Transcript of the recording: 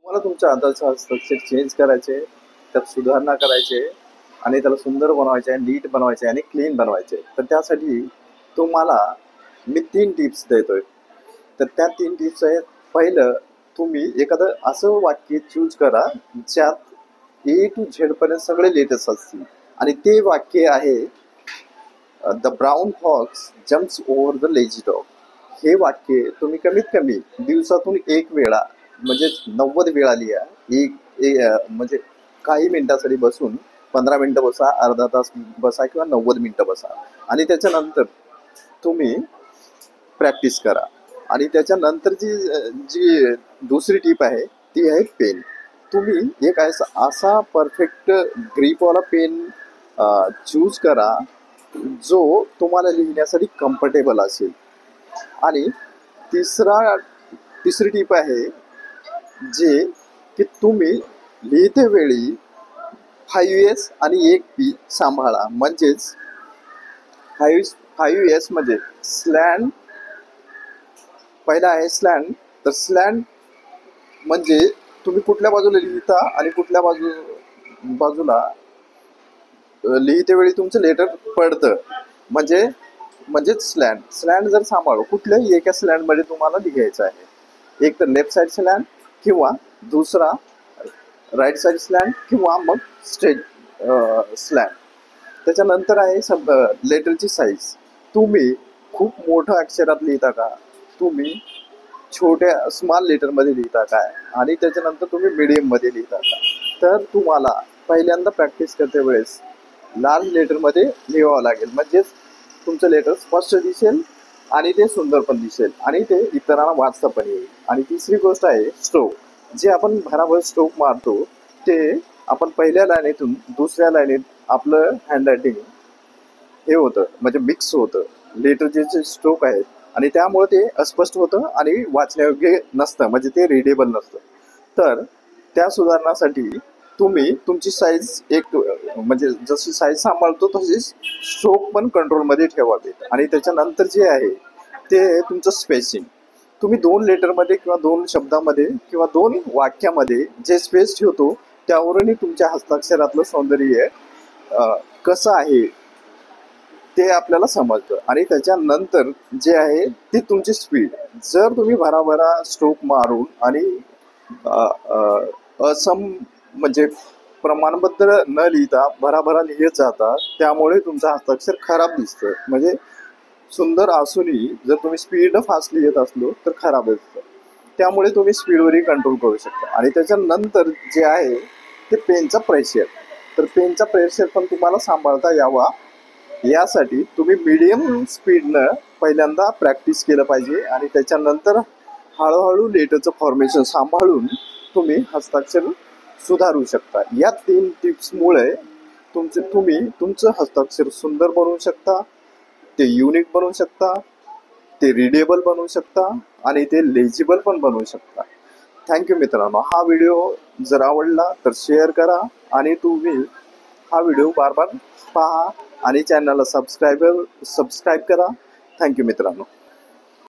मला तुमच्या हाताचं हस्ताक्षर चेंज करायचे, त्यात सुधारणा करायचे आणि त्याला सुंदर बनवायचे आहे, नीट बनवायचे आणि क्लीन बनवायचे. तर त्यासाठी तुम्हाला मी 3 टिप्स देतोय. तर त्या 3 टिप्स आहेत. पहिलं, तुम्ही एखादं असं वाक्य चूज करा ज्यात ए टू झेडपर्यंत सगळे लेटर्स असतील आणि ते वाक्य आहे the brown fox jumps over the lazy dog. हे वाक्य तुम्ही कमीत कमी दिवसातून एक वेळा म्हणजे 90 वेळा लिहा. म्हणजे काही मिनिटासाठी बसून 15 मिनिटं बसा, अर्धा तास बसा किंवा 90 मिनिटं बसा आणि त्याच्यानंतर तुम्ही प्रॅक्टिस करा. आणि त्याच्यानंतर जी जी दुसरी टीप आहे ती आहे पेन. तुम्ही एक असा परफेक्ट ग्रीपवाला पेन चूज करा जो तुम्हाला लिहिण्यासाठी कम्फर्टेबल असेल. आणि तिसरी टीप आहे जे की तुम्ही लिहिते वेळी 5S आणि 1P सांभाळा. म्हणजेच 5S म्हणजे स्लॅन. पहिला आहे स्लॅन. तर स्लॅन म्हणजे तुम्ही कुठल्या बाजूला लिहिता आणि कुठल्या बाजूला लिहिते वेळी तुमचं लेटर पडतं म्हणजेच स्लॅन जर सांभाळू कुठल्याही एका स्लॅनमध्ये तुम्हाला लिहायचं आहे. एक तर लेफ्ट साईड स्लॅन किंवा दुसरा राईट साईड स्लॅन किंवा मग स्ट्रेट स्लॅन. त्याच्यानंतर आहे लेटरची साईज. तुम्ही खूप मोठ्या अक्षरात लिहिता का, तुम्ही छोट्या स्मॉल लेटरमध्ये लिहिता काय आणि त्याच्यानंतर तुम्ही मीडियममध्ये लिहिता का. तर तुम्हाला पहिल्यांदा प्रॅक्टिस करते वेळेस लार्ज लेटरमध्ये लिहावं लागेल. म्हणजेच तुमचं लेटर स्पष्ट दिसेल आणि ते सुंदर पण दिसेल आणि ते इतरांना वाचता पण येईल. आणि तिसरी गोष्ट आहे स्ट्रोक. जे आपण भराभर स्ट्रोक मारतो ते आपण पहिल्या लाईनीतून दुसऱ्या लाईनीत आपलं हँडरायटिंग हे होतं म्हणजे मिक्स होतं. लेटरचे जे स्ट्रोक आहेत आणि त्यामुळे ते अस्पष्ट होतं आणि वाचण्यायोग्य नसतं म्हणजे ते रीडेबल नसतं. तर त्या सुधारणासाठी तुम्ही तुमची साईज म्हणजे जशी साईज सांभाळतो तशी स्ट्रोक पण कंट्रोलमध्ये ठेवावेत. आणि त्याच्यानंतर जे आहे ते तुमचं स्पेसिंग. तुम्ही 2 लेटरमध्ये किंवा 2 शब्दामध्ये किंवा 2 वाक्यामध्ये जे स्पेस ठेवतो त्यावरूनही तुमच्या हस्ताक्षरातलं सौंदर्य कसं आहे ते आपल्याला समजतं. आणि त्याच्यानंतर जे आहे ती तुमची स्पीड. जर तुम्ही भराभरा स्ट्रोक मारून आणि म्हणजे प्रमाणबद्ध न लिहिता भराभरा लिहित जाता त्यामुळे तुमचं हस्ताक्षर खराब दिसतं. म्हणजे सुंदर असूनही जर तुम्ही स्पीड फास्ट लिहित असलो तर खराब असतं. त्यामुळे तुम्ही स्पीडवरही कंट्रोल करू शकता. आणि त्याच्यानंतर जे आहे ते पेनचा प्रेशर. तर पेनचा प्रेशर पण तुम्हाला सांभाळता यावा यासाठी तुम्ही मीडियम स्पीडनं पहिल्यांदा प्रॅक्टिस केलं पाहिजे आणि त्याच्यानंतर हळूहळू लेटरचं फॉर्मेशन सांभाळून तुम्ही हस्ताक्षर सुधारू शकता. या 3 टिप्समुळे तुम्ही तुमचं हस्ताक्षर सुंदर बनवू शकता, ते युनिक बनवू शकता, ते रीडेबल बनवू शकता आणि ते लेजिबल पण बनवू शकता. थँक्यू मित्रांनो. हा व्हिडिओ जर आवडला तर शेअर करा आणि तुम्ही हा व्हिडिओ बार बार पहा आणि चॅनलला सबस्क्राईब करा. थँक्यू मित्रांनो.